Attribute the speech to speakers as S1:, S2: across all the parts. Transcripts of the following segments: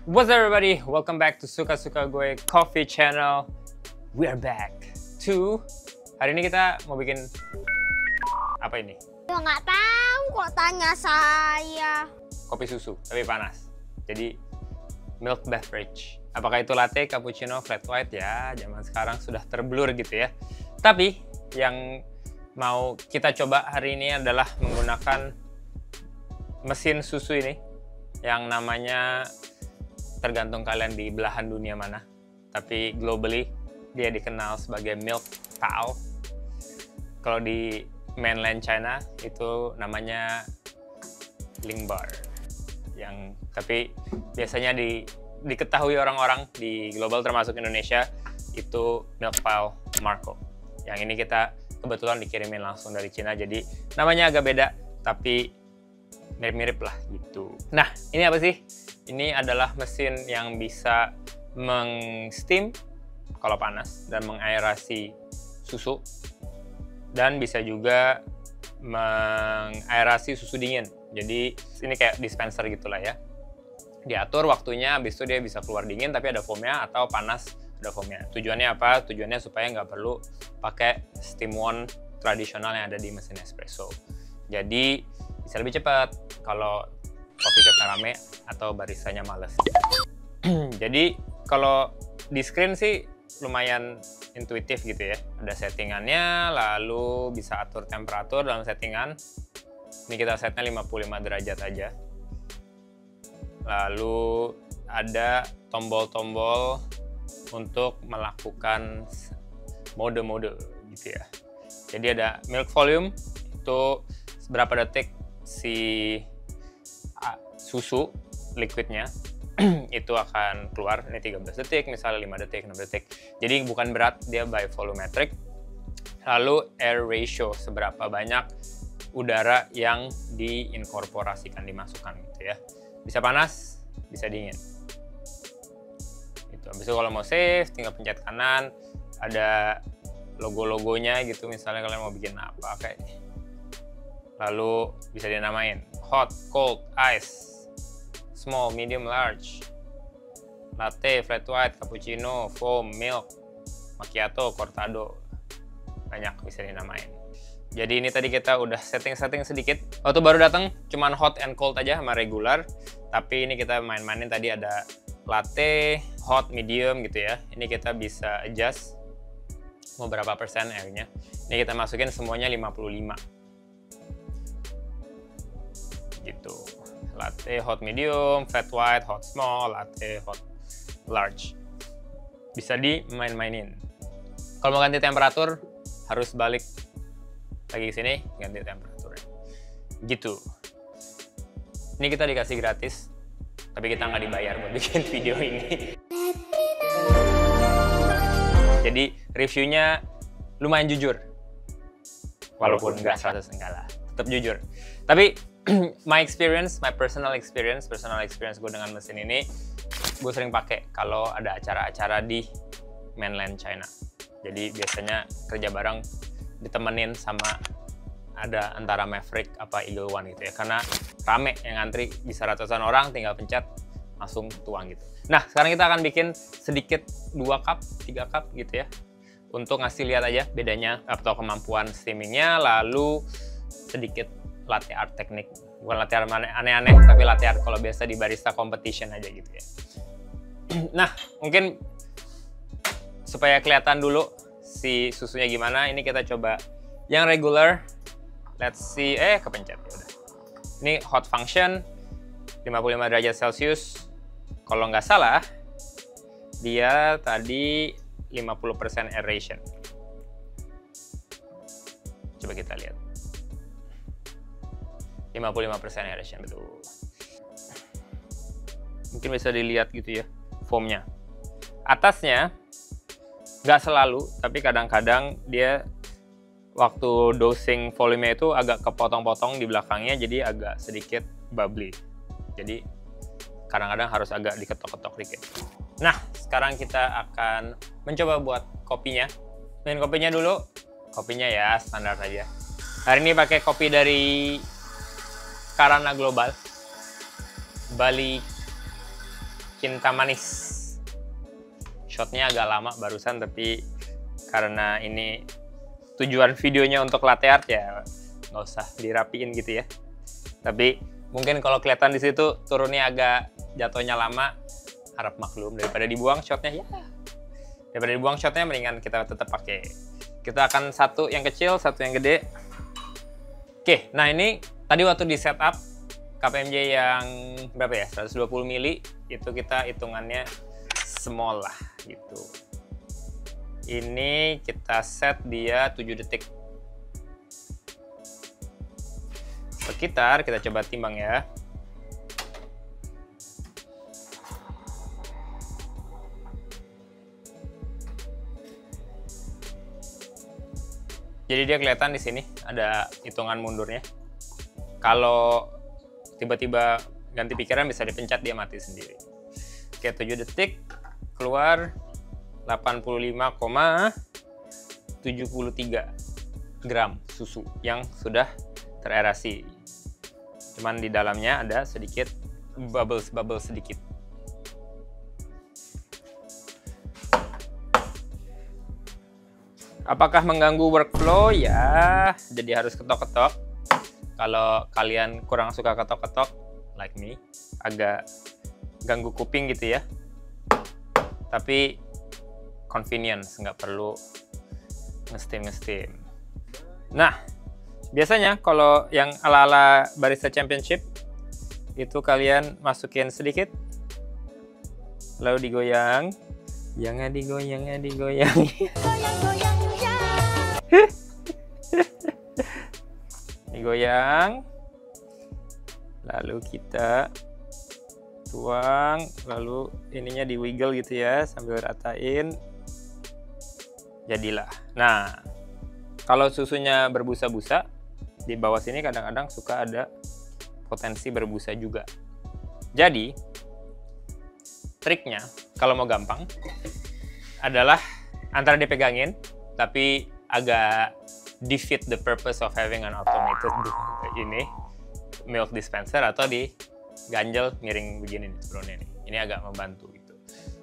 S1: What's up everybody? Welcome back to Suka-Suka Gue Coffee Channel. We are back to... Hari ini kita mau bikin... Apa ini?
S2: Ya nggak tahu kok tanya saya.
S1: Kopi susu, tapi panas. Jadi, milk beverage. Apakah itu latte, cappuccino, flat white? Ya, zaman sekarang sudah terblur gitu ya. Tapi, yang mau kita coba hari ini adalah menggunakan mesin susu ini. Yang namanya... tergantung kalian di belahan dunia mana, tapi globally dia dikenal sebagai milk cow. Kalau di mainland China itu namanya Lingbar, yang tapi biasanya diketahui orang-orang di global termasuk Indonesia itu milk cow Marco. Yang ini kita kebetulan dikirimin langsung dari Cina, jadi namanya agak beda tapi mirip-mirip lah gitu. Nah, ini apa sih? Ini adalah mesin yang bisa meng-steam kalau panas dan mengaerasi susu, dan bisa juga mengaerasi susu dingin. Jadi ini kayak dispenser gitulah ya. Diatur waktunya, habis itu dia bisa keluar dingin tapi ada foamnya, atau panas ada foamnya. Tujuannya apa? Tujuannya supaya nggak perlu pakai steam wand tradisional yang ada di mesin espresso. Jadi bisa lebih cepat kalau coffee shopnya rame atau baristanya males. Jadi kalau di screen sih lumayan intuitif gitu ya. Ada settingannya, lalu bisa atur temperatur dalam settingan. Ini kita setnya 55 derajat aja. Lalu ada tombol-tombol untuk melakukan mode-mode gitu ya. Jadi ada milk volume, itu seberapa detik si susu liquidnya itu akan keluar. Ini 13 detik, misalnya 5 detik, 6 detik. Jadi bukan berat, dia by volumetric. Lalu air ratio, seberapa banyak udara yang diinkorporasikan, dimasukkan gitu ya. Bisa panas, bisa dingin. Gitu. Habis itu kalau mau save, tinggal pencet kanan, ada logo-logonya gitu, misalnya kalian mau bikin apa kayak. Lalu bisa dinamain hot, cold, ice, small, medium, large, latte, flat white, cappuccino, foam, milk, macchiato, cortado. Banyak bisa dinamain. Jadi ini tadi kita udah setting-setting sedikit. Waktu baru datang cuman hot and cold aja sama regular. Tapi ini kita main-mainin, tadi ada latte, hot, medium gitu ya. Ini kita bisa adjust mau berapa persen airnya. Ini kita masukin semuanya 55. Gitu. Latte hot medium, flat white hot small, latte hot large. Bisa dimain-mainin. Kalau mau ganti temperatur harus balik lagi ke sini, ganti temperaturnya. Gitu. Ini kita dikasih gratis, tapi kita nggak dibayar buat bikin video ini. Jadi reviewnya lumayan jujur. Walaupun nggak 100 enggak lah, tetap jujur. Tapi my personal experience gue dengan mesin ini, gue sering pakai kalau ada acara-acara di mainland China. Jadi biasanya kerja bareng ditemenin sama ada antara Maverick apa Eagle One gitu ya, karena rame yang ngantri, bisa ratusan orang, tinggal pencet langsung tuang gitu. Nah, sekarang kita akan bikin sedikit 2 cup, 3 cup gitu ya, untuk ngasih lihat aja bedanya atau kemampuan steamingnya, lalu sedikit latte art teknik. Bukan latte art aneh-aneh, tapi latte art kalau biasa di barista competition aja gitu ya. Nah, mungkin supaya kelihatan dulu si susunya gimana, ini kita coba yang regular. Let's see, kepencet ya udah. Ini hot function 55 derajat Celcius. Kalau nggak salah, dia tadi 50% aeration. Coba kita lihat. 55% aeration, betul. Mungkin bisa dilihat gitu ya, foamnya. Atasnya, nggak selalu, tapi kadang-kadang dia waktu dosing volume itu agak kepotong-potong di belakangnya, jadi agak sedikit bubbly. Jadi kadang-kadang harus agak diketok-ketok dikit. Nah, sekarang kita akan mencoba buat kopinya. Minum kopinya dulu. Kopinya ya standar aja. Hari ini pakai kopi dari Karana Global, Bali cinta manis. Shotnya agak lama barusan, tapi karena ini tujuan videonya untuk latte art ya nggak usah dirapiin gitu ya. Tapi mungkin kalau kelihatan di situ turunnya agak jatuhnya lama, harap maklum, daripada dibuang shotnya ya. Daripada dibuang shotnya mendingan kita tetap pakai. Kita akan satu yang kecil, satu yang gede. Oke, nah ini tadi waktu di setup KPMG yang berapa ya? 120 mili itu kita hitungannya small lah gitu. Ini kita set dia 7 detik. Sekitar kita coba timbang ya. Jadi dia kelihatan di sini ada hitungan mundurnya. Kalau tiba-tiba ganti pikiran bisa dipencet, dia mati sendiri. Oke, 7 detik keluar 85,73 gram susu yang sudah tererasi. Cuman di dalamnya ada sedikit bubbles sedikit. Apakah mengganggu workflow? Ya, jadi harus ketok-ketok. Kalau kalian kurang suka ketok-ketok, like me, agak ganggu kuping gitu ya. Tapi convenience, nggak perlu nge-steam. Nah, biasanya kalau yang ala-ala barista championship, itu kalian masukin sedikit, lalu digoyang. Jangan digoyang. Digoyang, lalu kita tuang, lalu ininya di wiggle gitu ya sambil ratain, jadilah. Nah, kalau susunya berbusa-busa di bawah sini kadang-kadang suka ada potensi berbusa juga. Jadi triknya kalau mau gampang adalah antara dipegangin tapi agak defeat the purpose of having an automated ini milk dispenser, atau diganjel miring begini nih sebelumnya nih. Ini agak membantu gitu.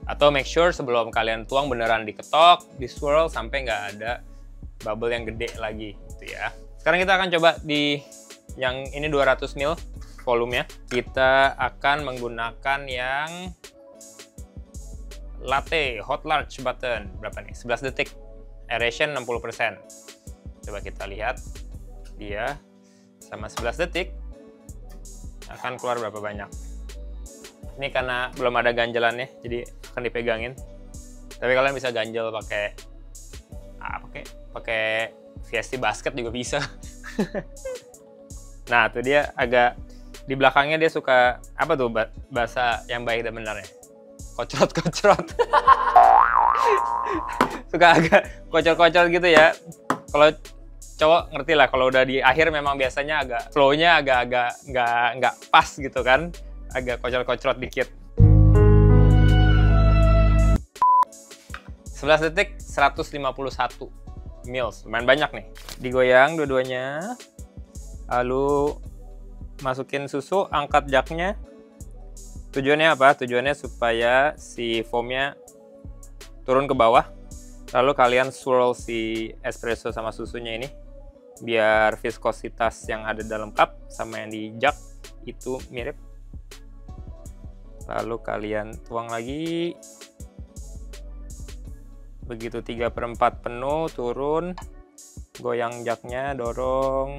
S1: Atau make sure sebelum kalian tuang beneran diketok, di swirl sampai nggak ada bubble yang gede lagi gitu ya. Sekarang kita akan coba di yang ini 200 ml volumenya. Kita akan menggunakan yang latte hot large button. Berapa nih? 11 detik. Aeration 60%. Coba kita lihat dia sama 11 detik akan keluar berapa banyak. Ini karena belum ada ganjelannya, jadi akan dipegangin. Tapi kalian bisa ganjel pakai pakai VST basket juga bisa. Nah, tuh dia agak di belakangnya dia suka apa tuh bahasa yang baik dan benar ya? Kocrot. Suka agak kocor-kocor gitu ya. Kalau cowok ngerti lah, kalau udah di akhir memang biasanya agak flow-nya agak nggak pas gitu kan, agak kocor-kocrot dikit. 11 detik 151 ml, lumayan banyak nih. Digoyang dua-duanya, lalu masukin susu, angkat jaknya. Tujuannya apa? Tujuannya supaya si foamnya turun ke bawah. Lalu kalian swirl si espresso sama susunya ini biar viskositas yang ada dalam cup sama yang di jug itu mirip. Lalu kalian tuang lagi. Begitu 3/4 penuh, turun. Goyang jugnya, dorong.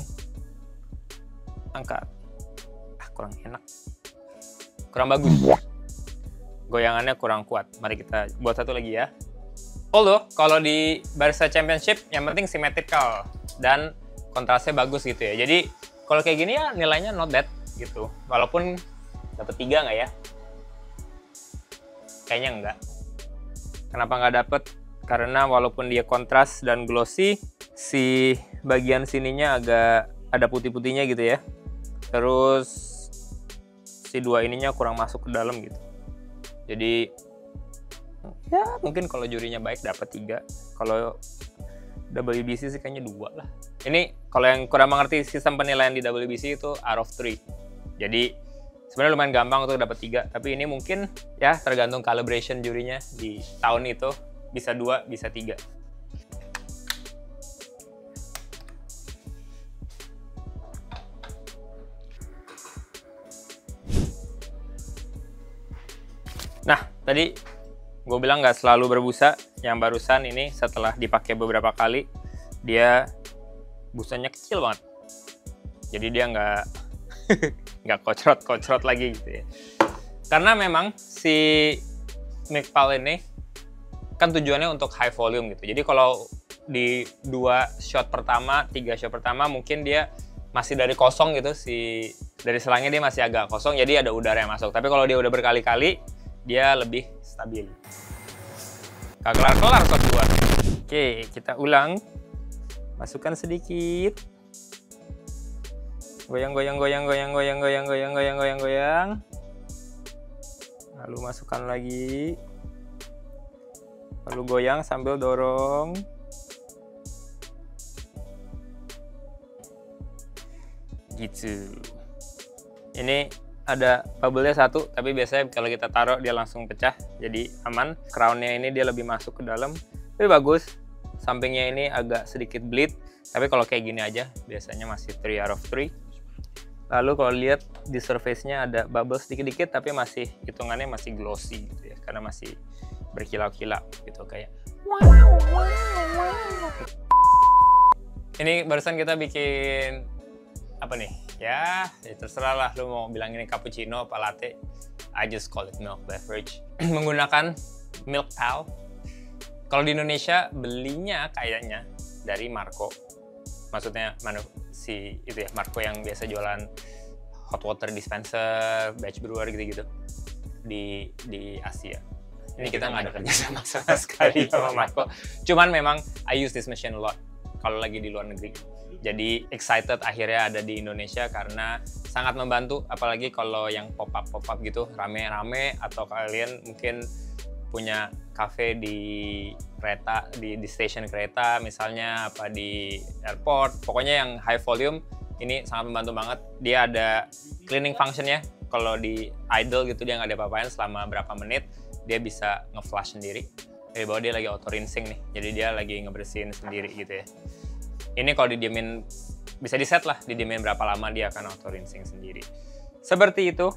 S1: Angkat. Kurang enak. Kurang bagus. Goyangannya kurang kuat. Mari kita buat satu lagi ya. Although, kalau di Barista Championship, yang penting symmetrical dan kontrasnya bagus gitu ya. Jadi, kalau kayak gini ya nilainya not bad gitu. Walaupun dapat 3 nggak ya? Kayaknya enggak. Kenapa nggak dapet? Karena walaupun dia kontras dan glossy, si bagian sininya agak ada putih-putihnya gitu ya. Terus, si dua ininya kurang masuk ke dalam gitu. Jadi, ya mungkin kalau jurinya baik dapat 3. Kalau WBC sih kayaknya 2 lah. Ini kalau yang kurang mengerti sistem penilaian di WBC itu out of 3. Jadi Sebenarnya lumayan gampang untuk dapat 3, tapi ini mungkin ya tergantung calibration jurinya di tahun itu, bisa 2, bisa 3. Nah, tadi gue bilang nggak selalu berbusa. Yang barusan ini setelah dipakai beberapa kali, dia busanya kecil banget. Jadi dia nggak kocrot-kocrot lagi gitu ya. Karena memang si Milkpal ini kan tujuannya untuk high volume gitu. Jadi kalau di 2 shot pertama, 3 shot pertama mungkin dia masih dari kosong gitu, dari selangnya dia masih agak kosong, jadi ada udara yang masuk. Tapi kalau dia udah berkali-kali, dia lebih stabil. Gak kelar-kelar shot 2. Oke, kita ulang. Masukkan sedikit. Goyang. Lalu masukkan lagi. Lalu goyang sambil dorong. Gitu. Ini ada bubble-nya 1, tapi biasanya kalau kita taruh dia langsung pecah, jadi aman. Crown-nya ini dia lebih masuk ke dalam, tapi bagus. Sampingnya ini agak sedikit bleed, tapi kalau kayak gini aja biasanya masih 3 out of 3. Lalu kalau lihat di surface-nya ada bubble sedikit-dikit, tapi masih hitungannya masih glossy gitu ya, karena masih berkilau-kilau gitu kayak. Ini barusan kita bikin apa nih? Ya terserah lah lu mau bilang ini cappuccino apa latte. I just call it milk beverage. Menggunakan Milkpal. Kalau di Indonesia belinya kayaknya dari Marco. Maksudnya itu ya, Marco yang biasa jualan hot water dispenser, batch brewer gitu-gitu di Asia. Ini kita nggak ada kerja sama sekali sama Marco. Cuman memang I use this machine a lot kalau lagi di luar negeri. Jadi excited akhirnya ada di Indonesia karena sangat membantu, apalagi kalau yang pop-up gitu rame-rame, atau kalian mungkin punya cafe di kereta, di station kereta misalnya, apa di airport, pokoknya yang high volume, ini sangat membantu banget. Dia ada cleaning functionnya, kalau di idle gitu dia nggak ada apa-apain selama berapa menit, dia bisa nge-flush sendiri. Dari bawah dia lagi auto rinsing nih, jadi dia lagi ngebersihin sendiri gitu ya. Ini kalau didiemin, bisa di set lah, didiemin berapa lama dia akan auto rinsing sendiri. Seperti itu,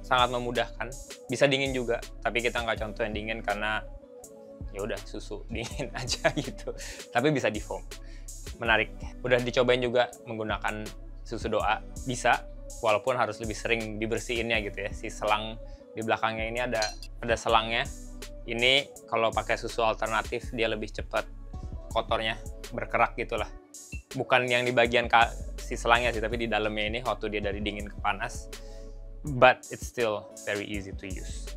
S1: sangat memudahkan. Bisa dingin juga, tapi kita nggak contoh yang dingin karena ya udah susu dingin aja gitu. Tapi bisa di foam. Menarik. Udah dicobain juga menggunakan susu doa, bisa, walaupun harus lebih sering dibersihinnya gitu ya. Si selang di belakangnya ini ada selangnya. Ini kalau pakai susu alternatif dia lebih cepat kotornya, berkerak gitulah. Bukan yang di bagian si selangnya sih, tapi di dalamnya ini waktu dia dari dingin ke panas. But it's still very easy to use.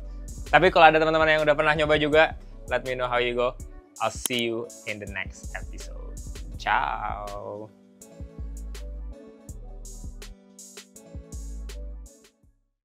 S1: Tapi kalau ada teman-teman yang udah pernah nyoba juga, let me know how you go. I'll see you in the next episode. Ciao.